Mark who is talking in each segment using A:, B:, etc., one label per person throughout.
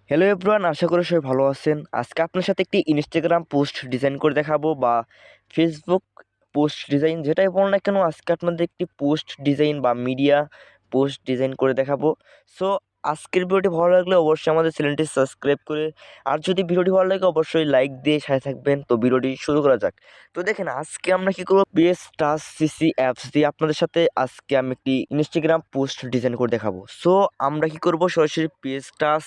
A: Hello everyone, আশা করি সবাই ভালো আছেন। আজকে আপনার সাথে একটি ইনস্টাগ্রাম পোস্ট ডিজাইন করে দেখাবো বা ফেসবুক পোস্ট ডিজাইন যেটাই বল না কেন, আজকে আপনাদের একটি পোস্ট ডিজাইন বা মিডিয়া পোস্ট ডিজাইন করে দেখাবো। সো আজকের ভিডিওটি ভালো লাগলে অবশ্যই আমাদের চ্যানেলটি সাবস্ক্রাইব করে, আর যদি ভিডিওটি ভালো লাগে অবশ্যই লাইক দিয়ে সাথে থাকবেন। তো ভিডিওটি শুরু করা যাক। তো দেখেন আজকে আমরা কি করবো, পিএস টাচ সিসি অ্যাপস দিয়ে আপনাদের সাথে আজকে আমি একটি ইনস্টাগ্রাম পোস্ট ডিজাইন করে দেখাবো। সো আমরা কি করব, সরাসরি পিএস টাচ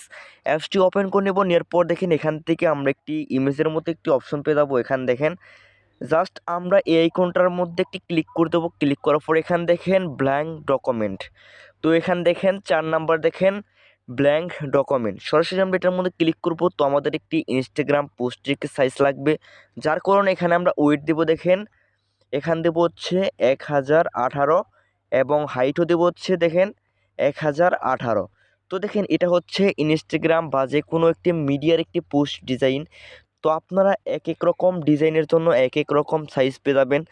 A: অ্যাপসটি ওপেন করে নেব। নেওয়ার পর দেখেন এখান থেকে আমরা একটি ইমেজের মতো একটি অপশন পেয়ে যাবো। এখান দেখেন জাস্ট আমরা এই আইকনটার মধ্যে একটি ক্লিক করে দেবো। ক্লিক করার পর এখান দেখেন ব্ল্যাঙ্ক ডকুমেন্ট। তো এখান দেখেন 4 নাম্বার দেখেন ব্ল্যাঙ্ক ডকুমেন্ট। সরাসরি আমরা এটার মধ্যে ক্লিক করব। তো আমাদের একটি ইনস্টাগ্রাম পোস্টের একটি সাইজ লাগবে, যার কারণে এখানে আমরা ওয়েট দেবো। দেখেন এখান দেবো হচ্ছে 1018 এবং হাইটও দেবো হচ্ছে দেখেন 1018। তো দেখেন এটা হচ্ছে ইনস্টাগ্রাম বা যে কোনো একটি মিডিয়ার একটি পোস্ট ডিজাইন। তো আপনারা এক এক রকম ডিজাইনের জন্য এক এক রকম সাইজ পেয়ে যাবেন।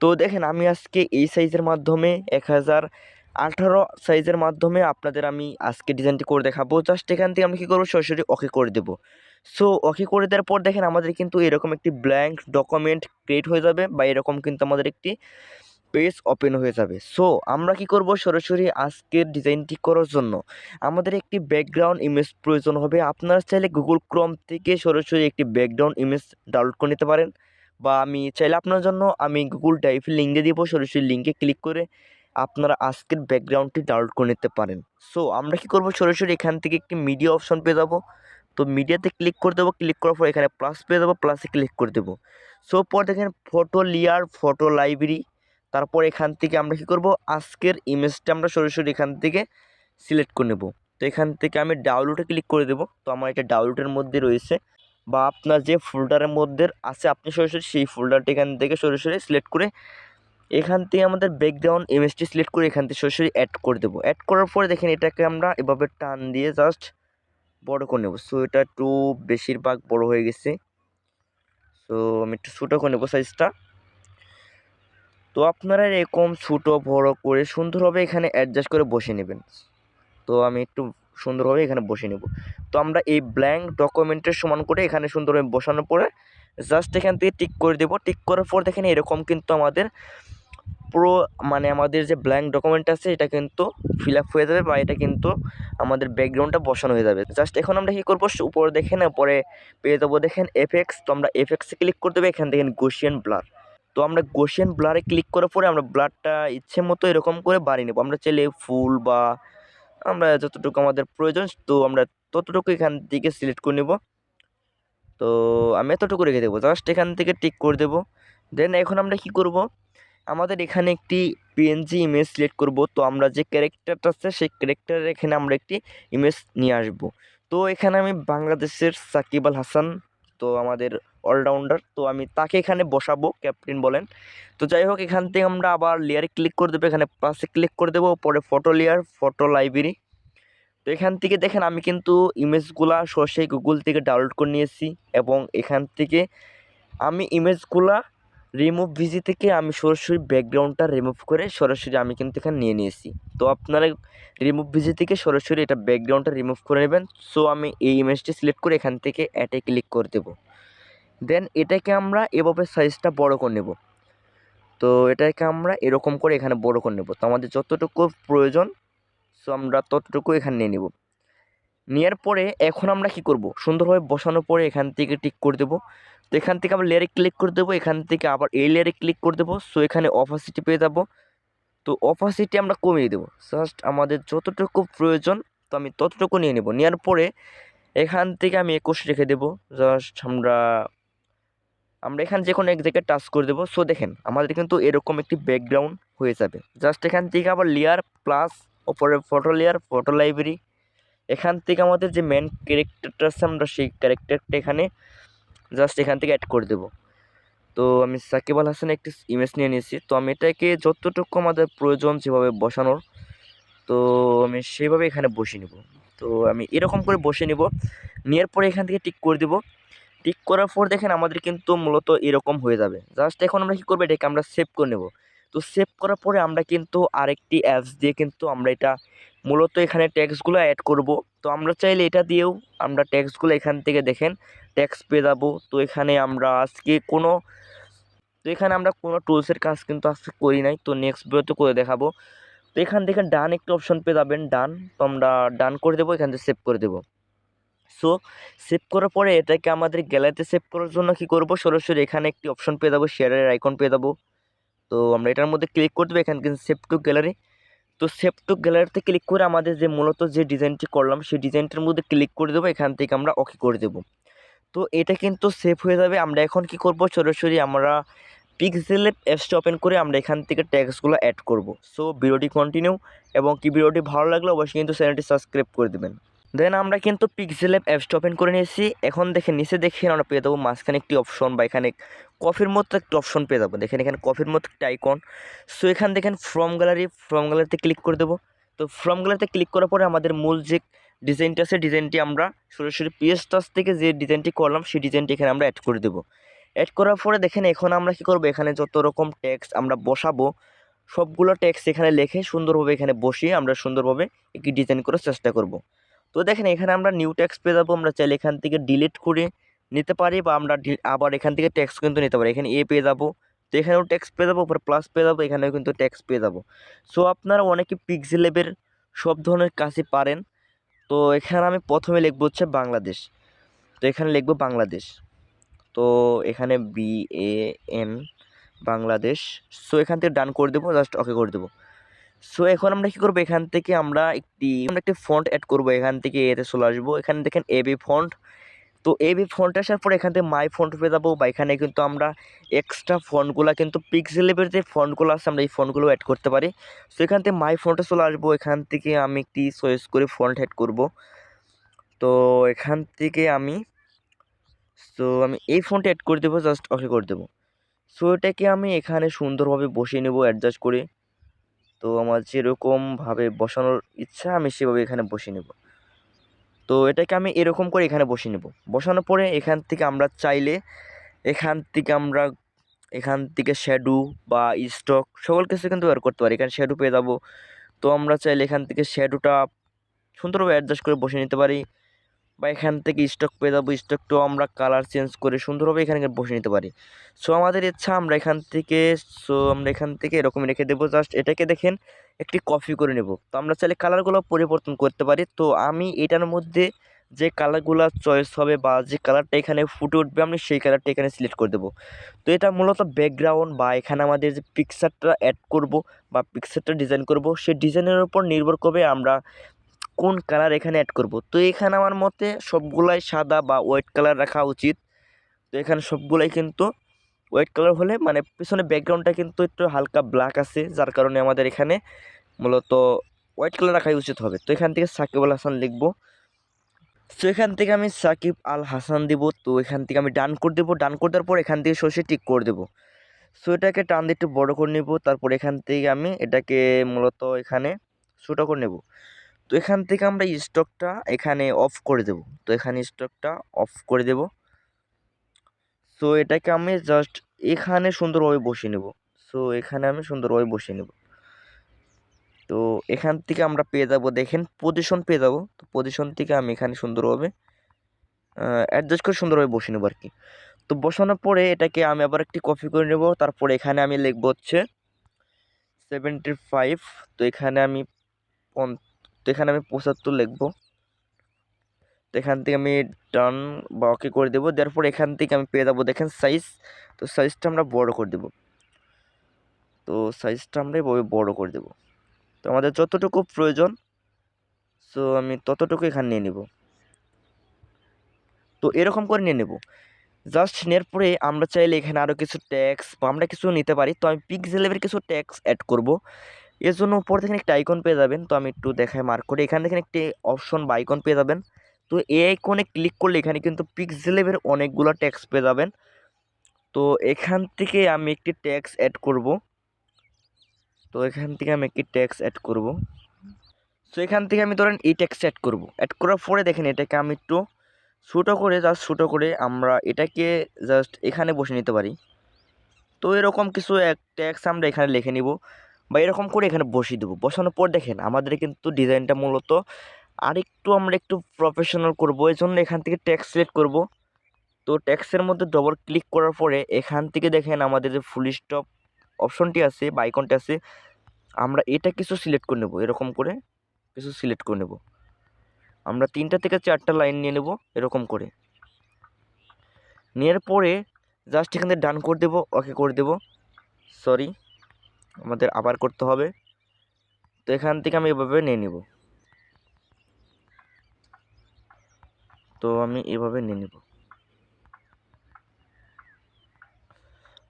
A: তো দেখেন আমি আজকে এই সাইজের মাধ্যমে 1018 সাইজের মাধ্যমে আপনাদের আমি আজকে ডিজাইনটি করে দেখাবো। জাস্ট এখান থেকে আমি কী করবো, সরাসরি ওকে করে দেবো। সো ওকে করে দেওয়ার পর দেখেন আমাদের কিন্তু এরকম একটি ব্ল্যাঙ্ক ডকুমেন্ট ক্রিয়েট হয়ে যাবে বা এরকম কিন্তু আমাদের একটি পেজ ওপেন হয়ে যাবে। সো আমরা কি করব, সরাসরি আজকের ডিজাইনটি করার জন্য আমাদের একটি ব্যাকগ্রাউন্ড ইমেজ প্রয়োজন হবে। আপনারা চাইলে গুগল ক্রোম থেকে সরাসরি একটি ব্যাকগ্রাউন্ড ইমেজ ডাউনলোড করে নিতে পারেন, বা আমি চাইলে আপনার জন্য আমি গুগল ড্রাইভের লিঙ্ক দিয়ে দিব। সরাসরি লিঙ্কে ক্লিক করে আপনারা আজকের ব্যাকগ্রাউন্ডটি ডাউনলোড করে নিতে পারেন। সো আমরা কি করব, সরাসরি এখান থেকে একটি মিডিয়া অপশন পেয়ে যাব। তো মিডিয়াতে ক্লিক করে দেবো। ক্লিক করার পর এখানে প্লাস পেয়ে যাবো, প্লাসে ক্লিক করে দেবো। সো পর দেখেন ফটো লেয়ার, ফটো লাইব্রেরি। তারপর এখান থেকে আমরা কী করব, আজকের ইমেজটা আমরা সরাসরি এখান থেকে সিলেক্ট করে নেব। তো এখান থেকে আমি ডাউনলোডে ক্লিক করে দেবো। তো আমার এটা ডাউনলোডের মধ্যে রয়েছে, বা আপনার যে ফোল্ডারের মধ্যে আছে আপনি সরাসরি সেই ফোল্ডারটি এখান থেকে সরাসরি সিলেক্ট করে এখান থেকে আমাদের ব্যাকগ্রাউন্ড ইমেজটি সিলেক্ট করে এখান থেকে সরাসরি অ্যাড করে দেবো। অ্যাড করার পরে দেখেন এটাকে আমরা এভাবে টান দিয়ে জাস্ট বড় করে নেব। সো এটা একটু বেশিরভাগ বড় হয়ে গেছে। সো আমি একটু ছোটো করে নেবো সাইজটা। তো আপনারা এরকম ছোটো বড় করে সুন্দরভাবে এখানে অ্যাডজাস্ট করে বসে নেবেন। তো আমি একটু সুন্দরভাবে এখানে বসে নেব। তো আমরা এই ব্ল্যাঙ্ক ডকুমেন্টের সমান করে এখানে সুন্দরভাবে বসানোর পরে জাস্ট এখান থেকে টিক করে দেবো। টিক করার পর দেখেন এরকম কিন্তু আমাদের পুরো আমাদের যে ব্ল্যাঙ্ক ডকুমেন্ট আছে এটা কিন্তু ফিল আপ হয়ে যাবে, বা এটা কিন্তু আমাদের ব্যাকগ্রাউন্ডটা বসানো হয়ে যাবে। জাস্ট এখন আমরা কী করবো, উপরে দেখেন উপরে পেয়ে যাবো দেখেন এফেক্টস। তো আমরা এফেক্টসে ক্লিক করে দেবো। এখান দেখেন গোশিয়ান ব্লার। তো আমরা গোশিয়ান ব্লারে ক্লিক করার পরে আমরা ব্লারটা ইচ্ছে মতো এরকম করে বাড়িয়ে নেবো। আমরা চাইলে ফুল বা আমরা যতটুকু আমাদের প্রয়োজন তো আমরা ততটুকু এখান থেকে সিলেক্ট করে নেব। তো আমি এতটুকু রেখে দেবো। জাস্ট এখান থেকে টিক করে দেবো। দেন এখন আমরা কি করব, আমাদের এখানে একটি পিএনজি ইমেজ সিলেক্ট করব। তো আমরা যে ক্যারেক্টারটা আছে সেই ক্যারেক্টারের এখানে আমরা একটি ইমেজ নিয়ে আসব। তো এখানে আমি বাংলাদেশের সাকিব আল হাসান, তো আমাদের অলরাউন্ডার, তো আমি তাকে এখানে বসাবো, ক্যাপ্টেন বলেন। তো যাই হোক এখান থেকে আমরা আবার লেয়ারে ক্লিক করে দেবো। এখানে প্লাসে ক্লিক করে দেবো, পরে ফটো লেয়ার, ফটো লাইব্রেরি। তো এখান থেকে দেখেন আমি কিন্তু ইমেজগুলা সরাসরি গুগল থেকে ডাউনলোড করে নিয়েছি, এবং এখান থেকে আমি ইমেজগুলা রিমুভ ভিজি থেকে আমি সরাসরি ব্যাকগ্রাউন্ডটা রিমুভ করে সরাসরি আমি কিন্তু এখানে নিয়ে নিয়েছি। তো আপনারা রিমুভ ভিজি থেকে সরাসরি এটা ব্যাকগ্রাউন্ডটা রিমুভ করে নেবেন। সো আমি এই ইমেজটি সিলেক্ট করে এখান থেকে অ্যাডে ক্লিক করে দেব। দেন এটাকে আমরা এভাবে সাইজটা বড় করে নেব। তো এটাকে আমরা এরকম করে এখানে বড় করে নেব। তো আমাদের যতটুকু প্রয়োজন সো আমরা ততটুকু এখানে নিয়ে নেব। নেওয়ার পরে এখন আমরা কি করব, সুন্দরভাবে বসানোর পরে এখান থেকে টিক করে দেবো। তো এখান থেকে আবার লেয়ারে ক্লিক করে দেবো। এখান থেকে আবার এই লেয়ারে ক্লিক করে দেবো। সো এখানে অপাসিটি পেয়ে যাব। তো অপাসিটি আমরা কমিয়ে দেবো। জাস্ট আমাদের যতটুকু প্রয়োজন তো আমি ততটুকু নিয়ে নেব। নেওয়ার পরে এখান থেকে আমি 21 রেখে দেবো। জাস্ট আমরা এখানে যে কোনো এক জায়গায় টাচ করে দেবো। সো দেখেন আমাদের কিন্তু এরকম একটি ব্যাকগ্রাউন্ড হয়ে যাবে। জাস্ট এখান থেকে আবার লেয়ার প্লাস ওপরে ফটো লেয়ার, ফটো লাইব্রেরি। এখান থেকে আমাদের যে মেন ক্যারেক্টারটা আছে আমরা সেই ক্যারেক্টারটা এখানে জাস্ট এখান থেকে অ্যাড করে দেবো। তো আমি সাকিব আল হাসানের একটি ইমেজ নিয়ে নিয়েছি। তো আমি এটাকে যতটুকু আমাদের প্রয়োজন যেভাবে বসানোর, তো আমি সেইভাবে এখানে বসিয়ে নেব। তো আমি এরকম করে বসে নেব। নেওয়ার পরে এখান থেকে টিক করে দেবো। টিক করার পর দেখেন আমাদের কিন্তু মূলত এরকম হয়ে যাবে। জাস্ট এখন আমরা কী করবো, এটাকে আমরা সেভ করে নেব। তো সেভ করার পরে আমরা কিন্তু আরেকটি অ্যাপস দিয়ে কিন্তু আমরা এটা মূলত এখানে ট্যাক্সগুলো অ্যাড করব। তো আমরা চাইলে এটা দিয়েও আমরা ট্যাক্সগুলো এখান থেকে দেখেন ট্যাক্স পেয়ে যাবো। তো এখানে আমরা আজকে কোনো টুলসের কাজ কিন্তু আজকে করি নাই, তো নেক্সট ভিডিওতে করে দেখাবো। তো এখান থেকে ডান একটা অপশন পেয়ে যাবেন, ডান। তো আমরা ডান করে দেবো, এখান থেকে সেভ করে দেবো। সো সেভ করার পরে এটাকে আমাদের গ্যালারিতে সেভ করার জন্য কি করব, সরাসরি এখানে একটি অপশন পেয়ে যাবো, শেয়ারের আইকন পেয়ে যাবো। তো আমরা এটার মধ্যে ক্লিক করে দেবো, এখান থেকে সেভ টু গ্যালারি। তো সেভ টু গ্যালারিতে ক্লিক করে আমাদের যে মূলত যে ডিজাইনটি করলাম সেই ডিজাইনটার মধ্যে ক্লিক করে দেবো, এখান থেকে আমরা ওকে করে দেবো। তো এটা কিন্তু সেভ হয়ে যাবে। আমরা এখন কি করব, সরাসরি আমরা পিক্সেলল্যাব অ্যাপসটা ওপেন করে আমরা এখান থেকে ট্যাক্সগুলো অ্যাড করব। সো ভিডিওটি কন্টিনিউ, এবং কি ভিডিওটি ভালো লাগলে অবশ্যই কিন্তু চ্যানেলটি সাবস্ক্রাইব করে দেবেন। দেন আমরা কিন্তু পিক্সেলল্যাব অ্যাপসটা ওপেন করে নিয়েছি। এখন দেখেন নিচে দেখেন আমরা পেয়ে যাবো মাঝখানে একটি অপশন, বা এখানে কফির মতো একটা অপশন পেয়ে যাবো। দেখেন এখানে কফির মতো একটা আইকন। সো এখান দেখেন ফ্রম গ্যালারিতে ক্লিক করে দেবো। তো ফ্রম গ্যালারিতে ক্লিক করার পরে আমাদের মূল যে ডিজাইনটা আছে, ডিজাইনটি আমরা সরাসরি পিএস টাচ থেকে যে ডিজাইনটি করলাম সেই ডিজাইনটি এখানে আমরা অ্যাড করে দেবো। অ্যাড করার পরে দেখেন এখন আমরা কি করব, এখানে যত রকম ট্যাক্স আমরা বসাবো সবগুলো ট্যাক্স এখানে লিখে সুন্দরভাবে এখানে বসিয়ে আমরা সুন্দরভাবে একটি ডিজাইন করার চেষ্টা করব। তো দেখেন এখানে আমরা নিউ ট্যাক্স পেয়ে যাবো। আমরা চাইলে এখান থেকে ডিলিট করে নিতে পারি, বা আমরা আবার এখান থেকে ট্যাক্স কিন্তু নিতে পারি। এখানে পেয়ে যাবো, তো এখানেও ট্যাক্স পেয়ে যাবো, উপরে প্লাস পেয়ে যাবো, এখানেও কিন্তু ট্যাক্স পেয়ে যাবো। সো আপনারা অনেকে পিক্সেলল্যাবের সব ধরনের কাজই পারেন। তো এখানে আমি প্রথমে লিখবো হচ্ছে বাংলাদেশ। তো এখানে লিখবো বাংলাদেশ। তো এখানে BAN বাংলাদেশ। সো এখান থেকে ডান করে দেবো, জাস্ট ওকে করে দেবো। সো এখন আমরা কি করবো, এখান থেকে আমরা একটি ফন্ট অ্যাড করবো। এখান থেকে এতে চলে আসবো, এখানে দেখেন এবি ফন্ট। তো এবি ফন্ট আসার পর এখান থেকে মাই ফন্ট পেয়ে যাবো, বা এখানে কিন্তু আমরা এক্সট্রা ফন্টগুলো কিন্তু পিক্সেলল্যাবের যে ফন্টগুলো আছে আমরা এই ফন্টগুলো অ্যাড করতে পারি। সো এখান থেকে মাই ফন্টে চলে আসবো, এখান থেকে আমি একটি চয়েস করে ফন্ট অ্যাড করব। তো এখান থেকে আমি এই ফন্টে অ্যাড করে দেবো, জাস্ট ওকে করে দেবো। সো এটাকে আমি এখানে সুন্দরভাবে বসিয়ে নেব অ্যাডজাস্ট করে। তো আমার যেরকমভাবে বসানোর ইচ্ছা আমি সেভাবে এখানে বসিয়ে নেব। তো এটাকে আমি এরকম করে এখানে বসিয়ে নেব। বসানোর পরে এখান থেকে আমরা চাইলে এখান থেকে শ্যাডো বা স্টক সকল কিছু কিন্তু ব্যবহার করতে পারি। এখানে শ্যাডো পেয়ে যাবো। তো আমরা চাইলে এখান থেকে শ্যাডোটা সুন্দরভাবে অ্যাডজাস্ট করে বসিয়ে নিতে পারি, বা এখান থেকে স্টক পেয়ে যাবো। স্টকটাও আমরা কালার চেঞ্জ করে সুন্দরভাবে এখানে বসে নিতে পারি। সো আমাদের ইচ্ছা আমরা এখান থেকে এরকম রেখে দেবো। জাস্ট এটাকে দেখেন একটি কপি করে নেব। তো আমরা চাইলে কালারগুলো পরিবর্তন করতে পারি। তো আমি এটার মধ্যে যে কালারগুলো চয়েস হবে বা যে কালারটা এখানে ফুটে উঠবে আমি সেই কালারটা এখানে সিলেক্ট করে দেবো। তো এটা মূলত ব্যাকগ্রাউন্ড, বা এখানে আমাদের যে পিকচারটা অ্যাড করব বা পিকচারটা ডিজাইন করব সেই ডিজাইনের উপর নির্ভর করবে আমরা কোন কালার এখানে অ্যাড করব। তো এখানে আমার মতে সবগুলাই সাদা বা হোয়াইট কালার রাখা উচিত। তো এখানে সবগুলাই কিন্তু হোয়াইট কালার হলে মানে পিছনে ব্যাকগ্রাউন্ডটা কিন্তু একটু হালকা ব্ল্যাক আছে, যার কারণে আমাদের এখানে মূলত হোয়াইট কালার রাখাই উচিত হবে। তো এখান থেকে সাকিব আল হাসান লিখবো। তো এখান থেকে আমি সাকিব আল হাসান দিব। তো এখান থেকে আমি ডান করে দেবো। ডান করে দেওয়ার পর এখান থেকে সরাসরি টিক করে দেবো। সো এটাকে টান দিয়ে একটু বড় করে নেব। তারপর এখান থেকে আমি এটাকে মূলত এখানে ছোট করে নেব। তো এখান থেকে আমরা স্টকটা এখানে অফ করে দেব। তো এখানে স্টকটা অফ করে দেব। সো এটাকে আমি জাস্ট এখানে সুন্দরভাবে বসিয়ে নেব। সো এখানে আমি সুন্দরভাবে বসিয়ে নেব। তো এখান থেকে আমরা পেয়ে যাব, দেখেন পজিশন পেয়ে যাব। তো পজিশন থেকে আমি এখানে সুন্দরভাবে অ্যাডজাস্ট করে সুন্দরভাবে বসিয়ে নেব আর কি। তো বসানোর পরে এটাকে আমি আবার একটি কপি করে নেব। তারপরে এখানে আমি লিখবো হচ্ছে 75। তো এখানে আমি তো এখানে আমি 75 লিখবো। তো এখান থেকে আমি ডান বা ওকে করে দেবো। দেওয়ার পর এখান থেকে আমি পেয়ে যাবো দেখেন সাইজ। তো সাইজটা আমরা বড় করে দেবো। তো সাইজটা আমরা এভাবে বড় করে দেবো। তো আমাদের যতটুকু প্রয়োজন সো আমি ততটুকু এখানে নিয়ে নেব। তো এরকম করে নিয়ে নেব। জাস্ট নেওয়ার পরে আমরা চাইলে এখানে আরও কিছু ট্যাক্স বা আমরা কিছু নিতে পারি। তো আমি পিক্সেলের কিছু ট্যাক্স অ্যাড করব। এর জন্য উপর থেকে একটা আইকন পেয়ে যাবেন। তো আমি একটু দেখাই মার্ক করে, এখানে দেখেন একটি অপশন বা আইকন পেয়ে যাবেন। তো এই আইকনে ক্লিক করলে এখানে কিন্তু পিক্সেলের অনেকগুলো ট্যাক্স পেয়ে যাবেন। তো এখান থেকে আমি একটি ট্যাক্স অ্যাড করব। তো এখান থেকে আমি ধরেন এই ট্যাক্স অ্যাড করব। অ্যাড করার পরে দেখেন এটাকে আমি একটু ছোটো করে আমরা এটাকে জাস্ট এখানে বসে নিতে পারি। তো এরকম কিছু এক ট্যাক্স আমরা এখানে লিখে নিব, বা এরকম করে এখানে বসিয়ে দেবো। বসানোর পর দেখেন আমাদের কিন্তু ডিজাইনটা মূলত আরেকটু আমরা একটু প্রফেশনাল করবো, এই জন্য এখান থেকে টেক্সট সিলেক্ট করব। তো টেক্সটের মধ্যে ডবল ক্লিক করার পরে এখান থেকে দেখেন আমাদের যে ফুল স্টপ অপশনটি আছে বা আইকনটি আছে, আমরা এটা কিছু সিলেক্ট করে নেব। এরকম করে কিছু সিলেক্ট করে নেব। আমরা 3টা থেকে 4টা লাইন নিয়ে নেব এরকম করে। নেওয়ার পরে জাস্ট এখানে ডান করে দেবো, ওকে করে দেবো। সরি, আমাদের আবার করতে হবে। তো এখান থেকে আমি এভাবে নিয়ে নেব। তো আমি এভাবে নিয়ে নেব।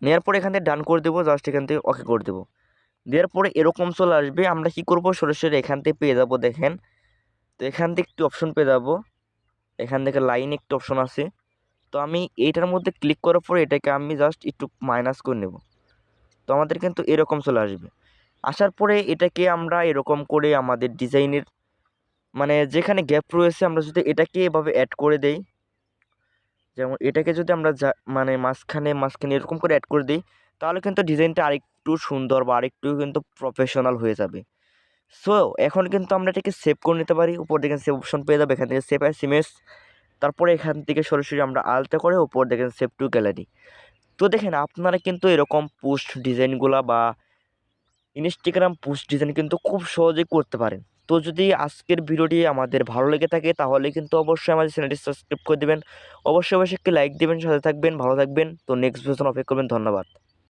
A: নেওয়ার পরে এখান থেকে ডান করে দেবো, জাস্ট এখান থেকে ওকে করে দেবো। দেওয়ার পরে এরকম চলে আসবে। আমরা কি করব, সরাসরি এখান থেকে পেয়ে যাব দেখেন। তো এখান থেকে একটি অপশন পেয়ে যাব, এখান থেকে লাইন একটি অপশন আছে। তো আমি এইটার মধ্যে ক্লিক করার পরে এটাকে আমি জাস্ট একটু মাইনাস করে নেব। তো আমাদের কিন্তু এরকম চলে আসবে। আসার পরে এটাকে আমরা এরকম করে আমাদের ডিজাইনের মানে যেখানে গ্যাপ রয়েছে আমরা যদি এটাকে এভাবে অ্যাড করে দেই, যেমন এটাকে যদি আমরা মানে মাঝখানে মাঝখানে এরকম করে অ্যাড করে দিই, তাহলে কিন্তু ডিজাইনটা আরেকটু সুন্দর বা আরেকটু কিন্তু প্রফেশনাল হয়ে যাবে। সো এখন কিন্তু আমরা এটাকে সেভ করে নিতে পারি। উপর দেখেন সেভ অপশন পেয়ে যাবে, এখান থেকে সেভ অ্যাজ ইমেজ। তারপরে এখান থেকে সরাসরি আমরা আলতে করে উপর দেখেন সেভ টু গ্যালারি। তো দেখেন আপনারা কিন্তু এরকম পোস্ট ডিজাইনগুলা বা ইনস্টাগ্রাম পোস্ট ডিজাইন কিন্তু খুব সহজেই করতে পারেন। তো যদি আজকের ভিডিওটি আমাদের ভালো লেগে থাকে তাহলে কিন্তু অবশ্যই আমাদের চ্যানেলটি সাবস্ক্রাইব করে দেবেন। অবশ্যই অবশ্যই একটি লাইক দেবেন, সাথে থাকবেন, ভালো থাকবেন। তো নেক্সট ভিডিওর জন্য অপেক্ষা করবেন। ধন্যবাদ।